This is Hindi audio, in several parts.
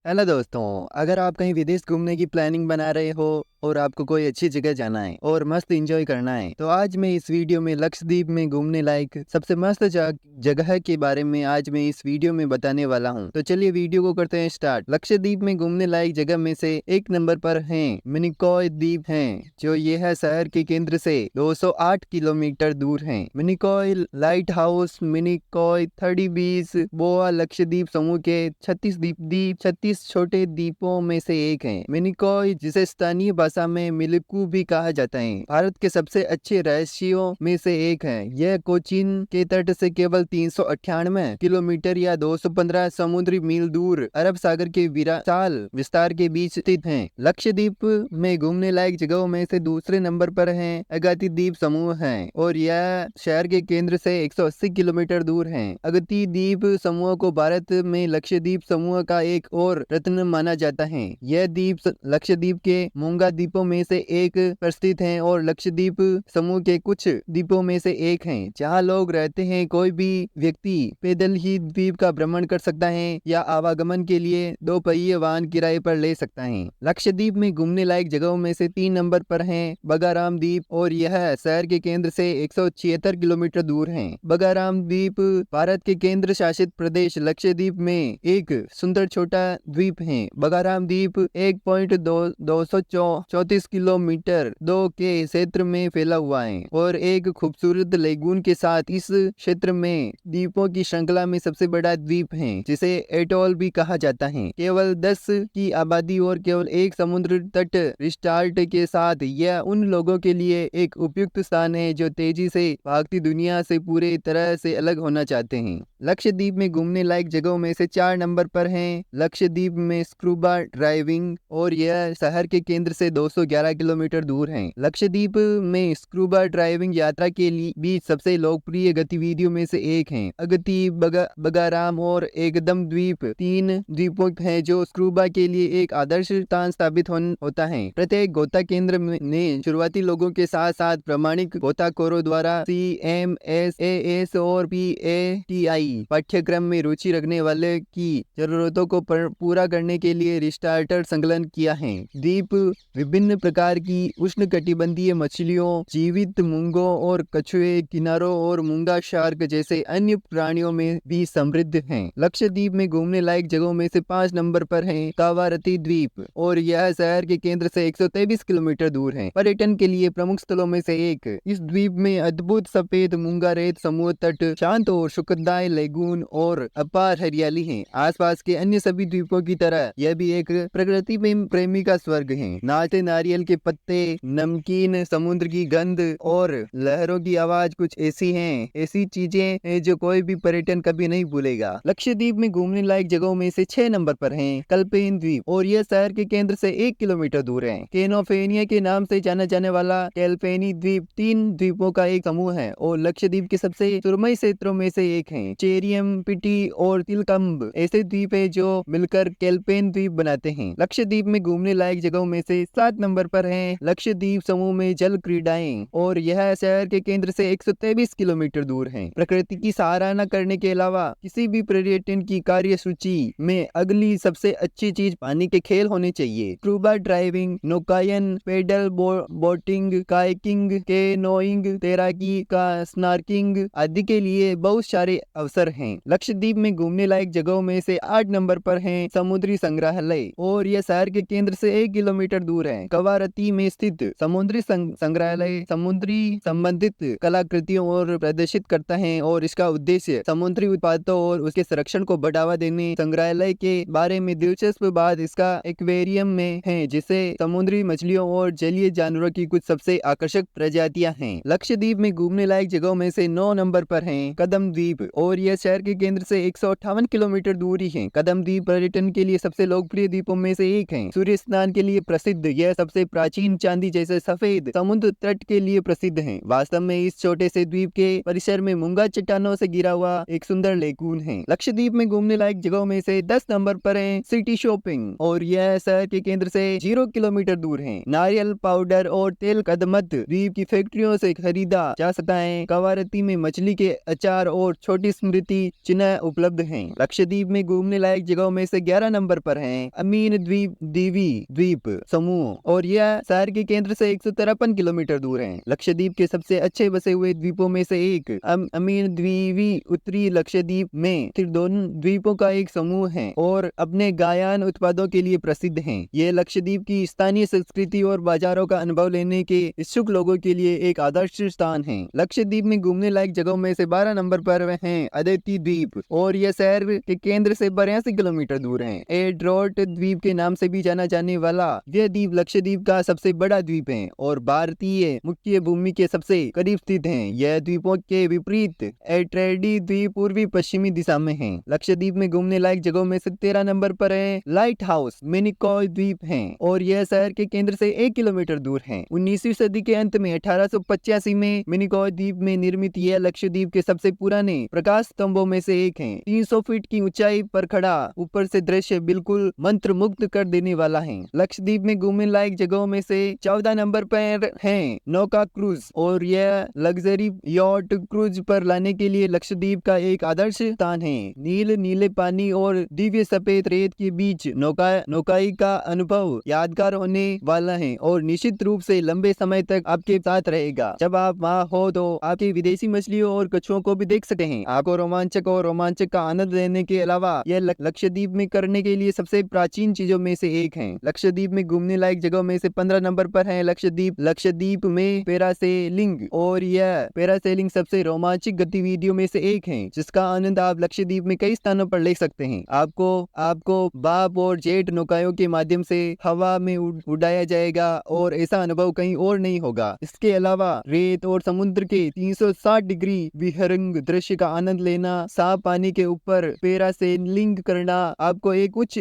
हेलो दोस्तों, अगर आप कहीं विदेश घूमने की प्लानिंग बना रहे हो और आपको कोई अच्छी जगह जाना है और मस्त एंजॉय करना है, तो आज मैं इस वीडियो में लक्षद्वीप में घूमने लायक सबसे मस्त जगह के बारे में आज मैं इस वीडियो में बताने वाला हूं। तो चलिए वीडियो को करते हैं स्टार्ट। लक्षद्वीप में घूमने लायक जगह में से एक नंबर पर है मिनिकॉय द्वीप है, जो ये है शहर के केंद्र से 208 किलोमीटर दूर है। मिनिकॉय लाइट हाउस मिनिकॉय 30 बीच बोआ लक्षद्वीप समूह के 36 छोटे द्वीपों में से एक है। मिनिकॉय, जिसे स्थानीय भाषा में मिलकू भी कहा जाता है, भारत के सबसे अच्छे रहस्यों में से एक है। यह कोचीन के तट से केवल 398 किलोमीटर या 215 समुद्री मील दूर अरब सागर के विशाल विस्तार के बीच स्थित है। लक्षद्वीप में घूमने लायक जगहों में से दूसरे नंबर पर है अगाती द्वीप समूह है, और यह शहर के केंद्र से 180 किलोमीटर दूर है। अगाती द्वीप समूह को भारत में लक्षद्वीप समूह का एक और रत्न माना जाता है। यह द्वीप लक्षद्वीप के मूंगा द्वीपों में से एक पर स्थित है और लक्षद्वीप समूह के कुछ द्वीपों में से एक है जहां लोग रहते हैं। कोई भी व्यक्ति पैदल ही द्वीप का भ्रमण कर सकता है या आवागमन के लिए 2 पहिए वाहन किराए पर ले सकता है। लक्षद्वीप में घूमने लायक जगहों में से 3 नंबर पर है बगाराम द्वीप, और यह शहर के केंद्र से 176 किलोमीटर दूर है। बगाराम द्वीप भारत के केंद्र शासित प्रदेश लक्षद्वीप में एक सुंदर छोटा द्वीप है। बगाराम द्वीप 1.234 किलोमीटर 2 के क्षेत्र में फैला हुआ है और एक खूबसूरत लेगून के साथ इस क्षेत्र में द्वीपों की श्रृंखला में सबसे बड़ा द्वीप है, जिसे एटोल भी कहा जाता है। केवल 10 की आबादी और केवल एक समुद्र तट रिसॉर्ट के साथ यह उन लोगों के लिए एक उपयुक्त स्थान है जो तेजी से भागती दुनिया से पूरी तरह से अलग होना चाहते हैं। लक्षद्वीप में घूमने लायक जगहों में से 4 नंबर पर हैं लक्षद्वीप में स्कूबा ड्राइविंग, और यह शहर के केंद्र से 211 किलोमीटर दूर है। लक्षद्वीप में स्कूबा ड्राइविंग यात्रा के लिए बीच सबसे लोकप्रिय गतिविधियों में से एक है। अगती, बगाराम और एकदम द्वीप 3 द्वीपों हैं जो स्कूबा के लिए एक आदर्श स्थान स्थापित होता है। प्रत्येक गोता केंद्र ने शुरुआती लोगों के साथ साथ प्रमाणिक गोताखोरों द्वारा CMSAS और PATI पाठ्यक्रम में रुचि रखने वाले की जरूरतों को पूरा करने के लिए रिस्टार्टर संकलन किया है। द्वीप विभिन्न प्रकार की उष्णकटिबंधीय मछलियों, जीवित मूंगों और कछुए, किनारों और मूंगा शार्क जैसे अन्य प्राणियों में भी समृद्ध हैं। लक्षद्वीप में घूमने लायक जगहों में से 5 नंबर पर है कावारती द्वीप, और यह शहर के केंद्र से 123 किलोमीटर दूर है। पर्यटन के लिए प्रमुख स्थलों में से एक। इस द्वीप में अद्भुत सफेद मूंगा रेत समूह तट, शांत और सुखदायक लेगून और अपार हरियाली है। आसपास के अन्य सभी द्वीपों की तरह यह भी एक प्रकृति में प्रेमी का स्वर्ग है। नाचते नारियल के पत्ते, नमकीन समुद्र की गंध और लहरों की आवाज कुछ ऐसी चीजें हैं जो कोई भी पर्यटन कभी नहीं भूलेगा। लक्षद्वीप में घूमने लायक जगहों में से 6 नंबर पर है कल्पेन द्वीप, और यह शहर के केंद्र से 1 किलोमीटर दूर है। केनोफेनिया के नाम से जाना जाने वाला कैल्पेनी द्वीप 3 द्वीपों का एक समूह है और लक्षद्वीप के सबसे सुरमई क्षेत्रों में से एक है। चेरियम, पिटी और तिलकम्ब ऐसे द्वीप है जो मिलकर कैल्पेन द्वीप बनाते हैं। लक्षद्वीप में घूमने लायक जगहों में से 7 नंबर पर है लक्षद्वीप समूह में जल क्रीड़ाएं, और यह शहर के केंद्र से 123 किलोमीटर दूर है। प्रकृति की सराहना करने के अलावा किसी भी पर्यटन की कार्यसूची में अगली सबसे अच्छी चीज पानी के खेल होने चाहिए। स्कूबा ड्राइविंग, नौकायन, पेडल बोटिंग, कायाकिंग, केनोइंग, तैराकी का स्नॉर्कलिंग आदि के लिए बहुत सारे अवसर हैं। लक्षद्वीप में घूमने लायक जगहों में से 8 नंबर पर है समुद्री संग्रहालय, और यह शहर के केंद्र से 1 किलोमीटर दूर है। कवारती में स्थित समुद्री संग्रहालय समुद्री संबंधित कलाकृतियों और प्रदर्शित करता है, और इसका उद्देश्य समुद्री उत्पादों और उसके संरक्षण को बढ़ावा देने। संग्रहालय के बारे में दिलचस्प बात इसका एक्वेरियम में है, जिसे समुद्री मछलियों और जलीय जानवरों की कुछ सबसे आकर्षक प्रजातियां हैं। लक्षद्वीप में घूमने लायक जगहों में से 9 नंबर पर है कदम द्वीप, और यह शहर के केंद्र से 158 किलोमीटर दूरी है। कदम द्वीप पर्यटन के लिए सबसे लोकप्रिय द्वीपों में से एक है। सूर्य स्नान के लिए प्रसिद्ध यह सबसे प्राचीन चांदी जैसे सफेद समुद्र तट के लिए प्रसिद्ध है। वास्तव में इस छोटे से द्वीप के परिसर में मूंगा चट्टानों से घिरा हुआ एक सुंदर लेगून है। लक्षद्वीप में घूमने लायक जगहों में से 10 नंबर पर है सिटी शॉपिंग, और यह शहर के केंद्र से 0 किलोमीटर दूर है। नारियल पाउडर और तेल कदमत द्वीप की फैक्ट्रियों से खरीदा जा सकता है। कवारती में मछली के अचार और छोटी स्मृति चिन्ह उपलब्ध हैं। लक्षद्वीप में घूमने लायक जगहों में से 11 नंबर पर है अमीन द्वीप दीवी द्वीप समूह और यह शहर के केंद्र से 153 किलोमीटर दूर है। लक्षद्वीप के सबसे अच्छे बसे हुए द्वीपों में से एक अमीन द्वीपी उत्तरी लक्षद्वीप में स्थित दोनों द्वीपों का एक समूह है और अपने गायन उत्पादों के लिए प्रसिद्ध हैं। ये लक्षद्वीप की स्थानीय संस्कृति और बाजारों का अनुभव लेने के इच्छुक लोगों के लिए एक आदर्श स्थान है। लक्षद्वीप में घूमने लायक जगहों में से 12 नंबर पर हैं अदिति द्वीप और यह शहर के केंद्र से 82 किलोमीटर दूर है। एड्रोट द्वीप के नाम से भी जाना जाने वाला यह द्वीप लक्षद्वीप का सबसे बड़ा द्वीप है और भारतीय मुख्य भूमि के सबसे करीब स्थित है। यह द्वीपों के विपरीत एट्रेडी द्वीप पूर्वी पश्चिमी दिशा में है। लक्षद्वीप में घूमने लायक जगहों में से 13 नंबर पर है लाइट हाउस मिनिकॉय द्वीप है और यह शहर के केंद्र से 1 किलोमीटर दूर है। 19वीं सदी के अंत में 1885 में मिनिकॉय द्वीप में निर्मित यह लक्षद्वीप के सबसे पुराने प्रकाश स्तंभों में से एक है। 300 फीट की ऊंचाई पर खड़ा ऊपर से दृश्य बिल्कुल मंत्र मुग्ध कर देने वाला है। लक्षद्वीप में घूमने लायक जगहों में से 14 नंबर पर है नौका क्रूज और यह लग्जरी यॉट क्रूज पर लाने के लिए लक्षद्वीप का एक आदर्श स्थान है। नीले पानी और दिव्य सफेद रेत के बीच नौकाई का अनुभव यादगार होने वाला है और निश्चित रूप से लंबे समय तक आपके साथ रहेगा। जब आप वहाँ हो तो आपके विदेशी मछलियों और कछुओं को भी देख सकते हैं। आपको रोमांचक का आनंद लेने के अलावा यह लक्षद्वीप में करने के लिए सबसे प्राचीन चीजों में से एक है। लक्षद्वीप में घूमने लायक जगहों में से 15 नंबर पर है लक्षद्वीप में पैरासेलिंग और यह पैरासेलिंग सबसे रोमांचक गतिविधियों में से एक है जिसका आनंद आप लक्षद्वीप में कई स्थानों पर ले सकते हैं। आपको बाप और जेट नौकाओं के माध्यम से हवा में उड़ाया जाएगा और ऐसा अनुभव कहीं और नहीं होगा। इसके अलावा रेत और समुद्र के 360 डिग्री विहंगम दृश्य का आनंद लेना, साफ पानी के ऊपर पैरासेलिंग करना आपको एक उच्च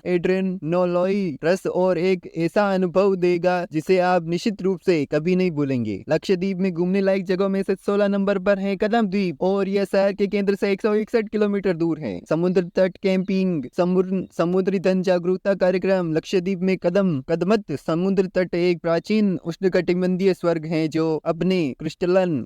एड्रेनोलोई रस और एक ऐसा अनुभव देगा जिसे आप निश्चित रूप से कभी नहीं भूलेंगे। लक्षद्वीप में घूमने लायक जगहों में से 16 नंबर पर है कदम द्वीप और यह शहर के केंद्र से 161 किलोमीटर दूर है। समुद्र तट कैंपिंग, समुद्री धन जागरूकता कार्यक्रम। लक्षद्वीप में कदमत समुद्र तट एक प्राचीन उष्णकटिबंधीय स्वर्ग है जो अपने क्रिस्टलन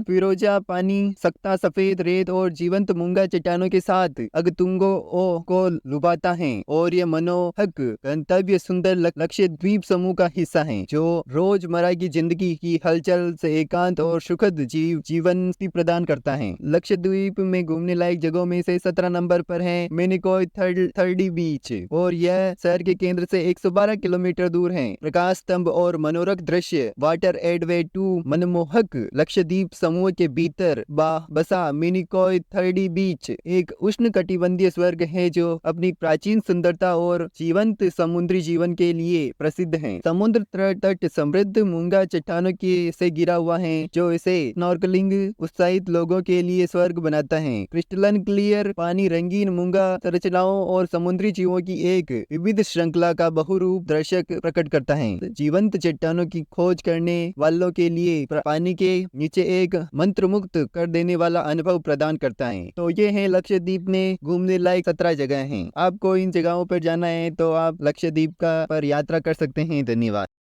फिरोजा पानी, सख्ता सफेद रेत और जीवंत मूंगा चट्टानों के साथ अगतुंगों को लुभाता है और ये मनोहक गंतव्य सुंदर लक्षद्वीप समूह का हिस्सा है जो रोजमर्रा की जिंदगी की हलचल से एकांत और सुखद जीवन प्रदान करता है। लक्षद्वीप में घूमने लायक जगहों में से 17 नंबर पर है मिनिकॉय थर्डी बीच और यह शहर के केंद्र से 112 किलोमीटर दूर है। प्रकाश स्तंभ और मनोरक दृश्य वाटर एडवे टू मनमोहक लक्षद्वीप समूह के भीतर बसा मिनिकॉय थर्डी बीच एक उष्णकटिबंधीय स्वर्ग है जो अपनी प्राचीन सुंदरता और जीवंत समुद्री जीवन के लिए प्रसिद्ध है। समुद्र तट समृद्ध मूंगा चट्टानों से घिरा हुआ है जो इसे स्नॉर्कलिंग उत्साहित लोगों के लिए स्वर्ग बनाता है। क्रिस्टलन क्लियर पानी रंगीन मूंगा संरचनाओं और समुद्री जीवों की एक विविध श्रृंखला का बहुरूप दृश्य प्रकट करता है। जीवंत चट्टानों की खोज करने वालों के लिए पानी के नीचे एक मंत्रमुग्ध कर देने वाला अनुभव प्रदान करता है। तो ये है लक्षद्वीप में घूमने लायक 17 जगह हैं। आपको इन जगहों पर जाना है तो आप लक्षद्वीप पर यात्रा कर सकते हैं। धन्यवाद।